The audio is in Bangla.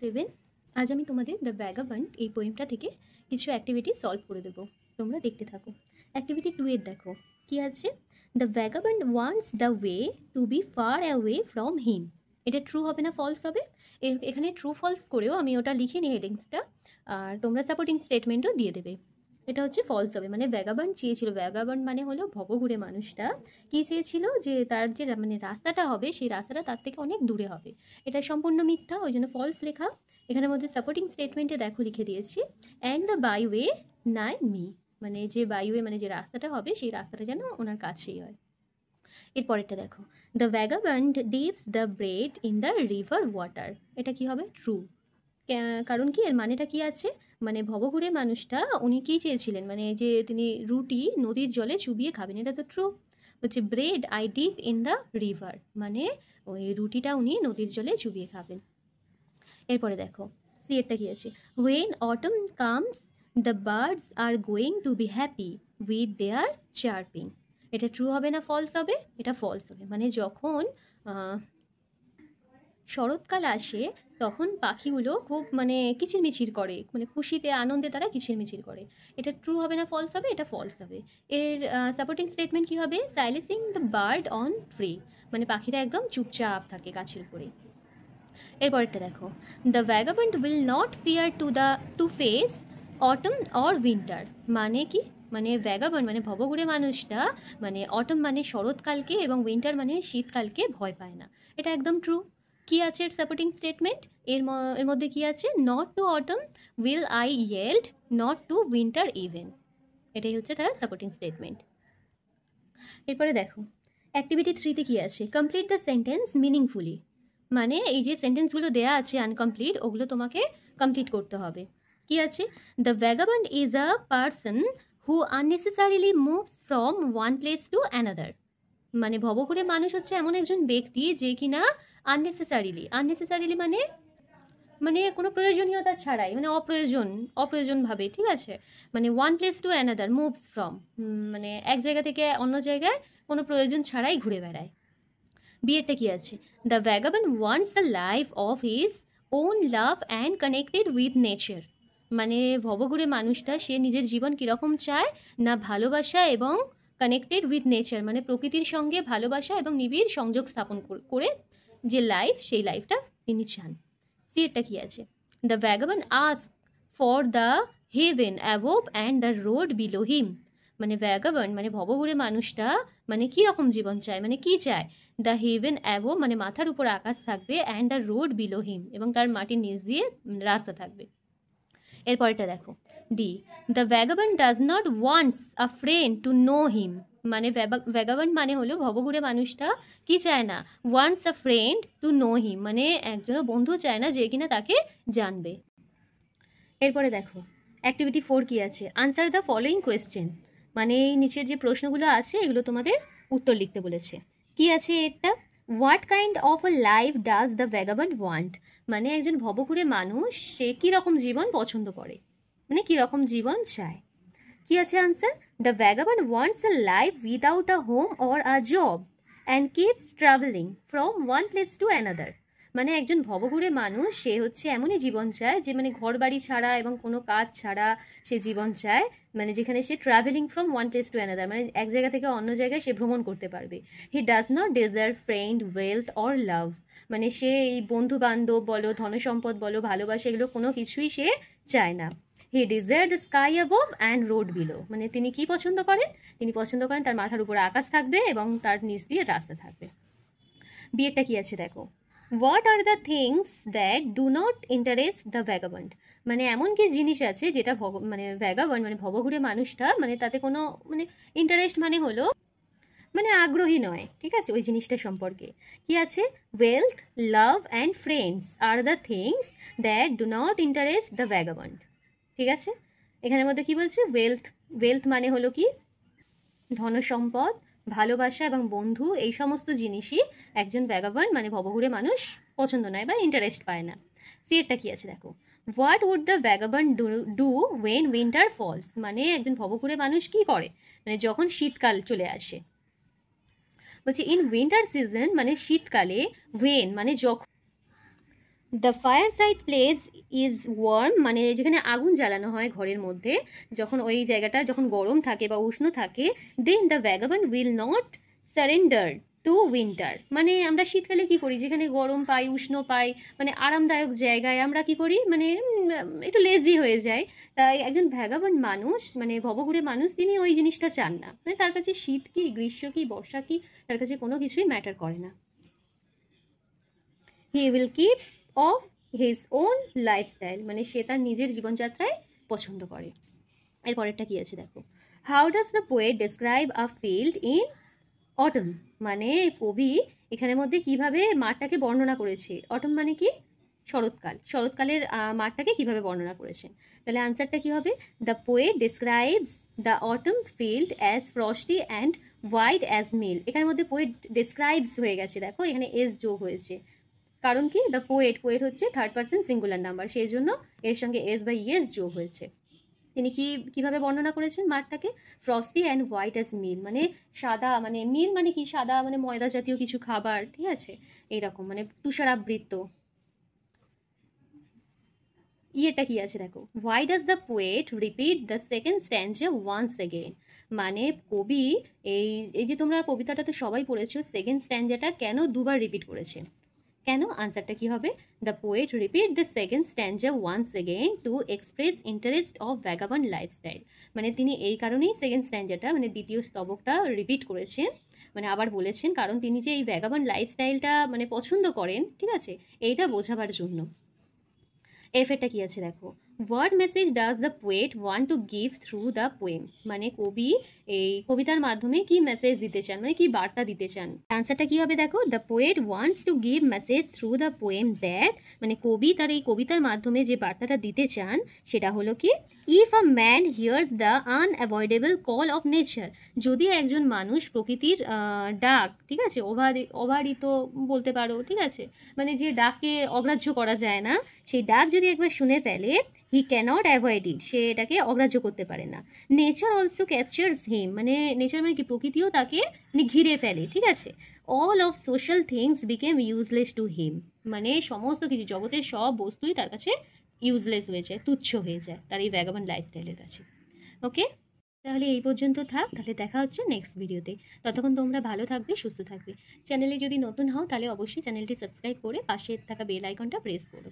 7 আজ আমি তোমাদের দ্য ভ্যাগাবন্ড এই পোয়েমটা থেকে কিছু অ্যাক্টিভিটি সলভ করে দেবো। তোমরা দেখতে থাকো। অ্যাক্টিভিটি 2 এর দেখো কি আছে। The vagabond wants the way to be far away from him. এটা ট্রু হবে না ফলস হবে? এখানে ট্রু ফলস করেও আমি ওটা লিখে নিই হেডিংসটা, আর তোমরা সাপোর্টিং স্টেটমেন্টও দিয়ে দেবে। এটা হচ্ছে ফলস হবে, মানে ভ্যাগাবন্ড চেয়েছিল, ভ্যাগাবন্ড মানে হলো ভবঘুরে মানুষটা কী চেয়েছিল যে তার যে মানে রাস্তাটা হবে সেই রাস্তাটা তার থেকে অনেক দূরে হবে। এটা সম্পূর্ণ মিথ্যা, ওই জন্য ফলস লেখা। এখানের মধ্যে সাপোর্টিং স্টেটমেন্টে দেখো লিখে দিয়েছি অ্যান্ড দ্য বাইওয়ে নাই মি, মানে যে বাইওয়ে মানে যে রাস্তাটা হবে সেই রাস্তাটা যেন ওনার কাছেই হয়। এরপরেরটা দেখো, the vagabond dips the bread in the river water. এটা কি হবে? ট্রু। কারণ কি, এর মানেটা কি আছে, মানে ভবঘুরে মানুষটা উনি কী চেয়েছিলেন, মানে যে তিনি রুটি নদীর জলে চুবিয়ে খাবেন, এটা তো ট্রু। হচ্ছে bread I deep in the river, মানে ওই রুটিটা উনি নদীর জলে চুবিয়ে খাবেন। এরপরে দেখো সি এরটা কি আছে, when autumn comes the birds are going to be happy with their chirping. এটা ট্রু হবে না ফলস হবে? এটা ফলস হবে, মানে যখন শরৎকাল আসে তখন পাখিগুলো খুব মানে কিচিরমিচির করে, মানে খুশিতে আনন্দে তারা কিচিরমিচির করে। এটা ট্রু হবে না ফলস হবে? এটা ফলস হবে। এর সাপোর্টিং স্টেটমেন্ট কী হবে? সাইলেসিং দ্য বার্ড অন ট্রি, মানে পাখিরা একদম চুপচাপ থাকে গাছের উপরে। এরপরেরটা দেখো, the vagabond will not fear to face autumn or winter. মানে কি, মানে ভ্যাগাবন্ড মানে ভবঘুরে মানুষটা মানে অটম মানে শরৎকালকে এবং উইন্টার মানে শীতকালকে ভয় পায় না। এটা একদম ট্রু। কি আছে এর সাপোর্টিং স্টেটমেন্ট? এর মধ্যে কি আছে? Not to autumn will I yield, not to winter even. এটাই হচ্ছে তার সাপোর্টিং স্টেটমেন্ট। এরপরে দেখো অ্যাক্টিভিটি 3তে কি আছে, কমপ্লিট দ্য সেন্টেন্স মিনিংফুলি। মানে এই যে সেন্টেন্সগুলো দেয়া আছে আনকমপ্লিট, ওগুলো তোমাকে কমপ্লিট করতে হবে। কি আছে? The vagabond is a person who unnecessarily moves from one place to another. মানে ভবঘুরে মানুষ হচ্ছে এমন একজন ব্যক্তি যে কিনা আননেসেসারিলি মানে মানে কোনো প্রয়োজনীয়তা ছাড়াই, মানে অপ্রয়োজনভাবে, ঠিক আছে, মানে one place to another, moves from মানে এক জায়গা থেকে অন্য জায়গায় কোনো প্রয়োজন ছাড়াই ঘুরে বেড়ায়। বিয়েরটা কি আছে, the vagabond wants the life of his own love and connected with nature. মানে ভবঘুরে মানুষটা সে নিজের জীবন কীরকম চায় না, ভালোবাসা এবং কানেক্টেড উইথ নেচার, মানে প্রকৃতির সঙ্গে ভালোবাসা এবং নিবিড় সংযোগ স্থাপন করে যে লাইফ, সেই লাইফটা তিনি চান। সিয়েরটা কি আছে, the vagabond ask for the heaven above and the road below him. মানে ভ্যাগাবন্ড মানে ভবঘুরে মানুষটা মানে কী রকম জীবন চায়, মানে কি চায়, দ্য হেভেন অ্যাবোভ মানে মাথার উপর আকাশ থাকবে, অ্যান্ড দ্য রোড বিলো হিম এবং তার মাটির নিচ দিয়ে রাস্তা থাকবে। এরপরটা দেখো D, the vagabond does not wants a friend to know him. মানে ভ্যাগাবন্ড মানে হলো ভবঘুরে মানুষটা কি চায় না, wants a friend to know him, মানে একজনও বন্ধু চায় না যে কিনা তাকে জানবে। এরপরে দেখো অ্যাক্টিভিটি 4 কি আছে, আনসার দ্য ফলোয়িং কোয়েশ্চেন। মানে এই নিচের যে প্রশ্নগুলো আছে এগুলো তোমাদের উত্তর লিখতে বলেছে। কি আছে এটা, what kind of a life does the vagabond want. মানে একজন ভবঘুরে মানুষ সে কীরকম জীবন পছন্দ করে, মানে কীরকম জীবন চায়। কি আছে answer, the vagabond wants a life without a home or a job and keeps travelling from one place to another. মানে একজন ভবঘুরে মানুষ সে হচ্ছে এমনই জীবন চায় যে মানে ঘর বাড়ি ছাড়া এবং কোনো কাজ ছাড়া সে জীবন চায়, মানে যেখানে সে travelling from one place to another, মানে এক জায়গা থেকে অন্য জায়গায় সে ভ্রমণ করতে পারবে। He does not desire friend, wealth or love. মানে সে এই বন্ধু বান্ধব বলো, ধনসম্পদ বলো, ভালোবাসা, এগুলো কোনো কিছুই সে চায় না। He desire the sky above and road below. মানে তিনি কি পছন্দ করেন, তিনি পছন্দ করেন তার মাথার উপরে আকাশ থাকবে এবং তার নিচ দিয়ে রাস্তা থাকবে। বিয়েরটা কি আছে দেখো, what are the things that do not interest the vagabond. মানে এমন কি জিনিস আছে যেটা মানে ভ্যাগাবন্ড মানে ভবঘুরে মানুষটা মানে তাতে কোনো মানে ইন্টারেস্ট মানে হলো মানে আগ্রহী নয়, ঠিক আছে, ওই জিনিসটা সম্পর্কে। কি আছে, wealth, love and friends are the things that do not interest the vagabond. ঠিক আছে, এখানের মধ্যে কি বলছে, ওয়েলথ মানে হলো কি ধনসম্পদ, ভালোবাসা এবং বন্ধু, এই সমস্ত জিনিসই একজন ভ্যাগাবন্ড মানে ভবঘুরে মানুষ পছন্দ নয় বা ইন্টারেস্ট পায় না। সিয়েরটা কি আছে দেখো, what would the vagabond do when winter falls. মানে একজন ভবঘুরে মানুষ কি করে মানে যখন শীতকাল চলে আসে। বলছে ইন উইন্টার সিজন মানে শীতকালে, ওয়েন মানে যখন, দ্য ফায়ারসাইড প্লেস ইজ ওয়ার্ম, মানে যেখানে আগুন জ্বালানো হয় ঘরের মধ্যে, যখন ওই জায়গাটা যখন গরম থাকে বা উষ্ণ থাকে, then the vagabond will not surrender to winter. মানে আমরা শীতকালে কি করি, যেখানে গরম পাই উষ্ণ পাই, মানে আরামদায়ক জায়গায় আমরা কি করি, মানে একটু লেজি হয়ে যাই। তাই একজন ভ্যাগাবন্ড মানুষ, মানে ভবঘুরে মানুষ, তিনি ওই জিনিসটা চান না, মানে তার কাছে শীত কি গ্রীষ্ম কি বর্ষা কি তার কাছে কোনো কিছুই ম্যাটার করে না। He will keep of his own lifestyle, মানে সে তার নিজের জীবনযাত্রায় পছন্দ করে। এর পরেরটা কি আছে দেখো, how does the poet describe a field in autumn, মানে কবি এখানের মধ্যে কিভাবে মাঠটাকে বর্ণনা করেছে। অটম মানে কি, শরৎকাল, শরৎকালের মাঠটাকে কিভাবে বর্ণনা করেছেন। তাহলে আনসারটা কি হবে, the poet describes the autumn field as frosty and white as milk. এখানের মধ্যে পোয়েট ডেসক্রাইবস হয়ে গেছে, দেখো এখানে এস যোগ হয়েছে, কারণ কি দ্য পোয়েট, পোয়েট হচ্ছে থার্ড পার্সন সিঙ্গুলার নাম্বার, সেই জন্য এর সঙ্গে এস বা ইয়েস যোগ হয়েছে। তিনি কিভাবে বর্ণনা করেছেন মাঠটাকে, ফ্রস্টি অ্যান্ড হোয়াইট অ্যাজ মিল, মানে সাদা, মানে মিল মানে কি সাদা, মানে ময়দা জাতীয় কিছু খাবার, ঠিক আছে, এইরকম মানে তুষারাবৃত। ইয়েটা কি আছে দেখো, why does the poet repeat the second stanza once again, মানে কবি এই এই যে তোমরা কবিতাটা তো সবাই পড়েছো, সেকেন্ড স্ট্যান্জাটা কেন দুবার রিপিট করেছেন, কেন, আনসারটা কি হবে, the poet repeat the second stanza once again to express interest of vagabond lifestyle, মানে তিনি এই কারণেই সেকেন্ড স্ট্যান্জাটা মানে দ্বিতীয় স্তবকটা রিপিট করেছেন, মানে আবার বলেছেন, কারণ তিনি যে এই ভ্যাগাবন্ড লাইফস্টাইলটা মানে পছন্দ করেন, ঠিক আছে, এইটা বোঝাবার জন্য। এফেরটা কি আছে দেখো, what message does the poet want to give through the poem, মানে কবি এই কবিতার মাধ্যমে কি মেসেজ দিতে চান, মানে কি বার্তা দিতে চান। আনসারটা কি হবে দেখো, the poet wants to give message through the poem that, মানে কবি তার এই কবিতার মাধ্যমে যে বার্তাটা দিতে চান সেটা হলো কি, if a man here's the unavoidable call of nature, যদি একজন মানুষ প্রকৃতির ডাক, ঠিক আছে, অবারিত বলতে পারো, ঠিক আছে, মানে যে ডাককে অগ্রাহ্য করা যায় না, সেই ডাক যদি একবার শুনে ফেলে, হি ক্যানট অ্যাভয়েড ইট, সে এটাকে অগ্রাহ্য করতে পারে না। নেচার অলসো ক্যাপচার্স হিম, মানে নেচার মানে কি, প্রকৃতিও তাকে মানে ঘিরে ফেলে, ঠিক আছে। All of social things became useless to him, মানে সমস্ত কিছু জগতের সব বস্তুই তার কাছে ইউজলেস হয়ে যায়, তুচ্ছ হয়ে যায় তার এই ভ্যাগাবন্ড লাইফস্টাইলের কাছে। ওকে, তাহলে এই পর্যন্ত থাক, তাহলে দেখা হচ্ছে নেক্সট ভিডিওতে। ততক্ষণ তোমরা ভালো থাকবে, সুস্থ থাকবে। চ্যানেলে যদি নতুন হও তাহলে অবশ্যই চ্যানেলটি সাবস্ক্রাইব করে পাশে থাকা বেল আইকনটা প্রেস করো।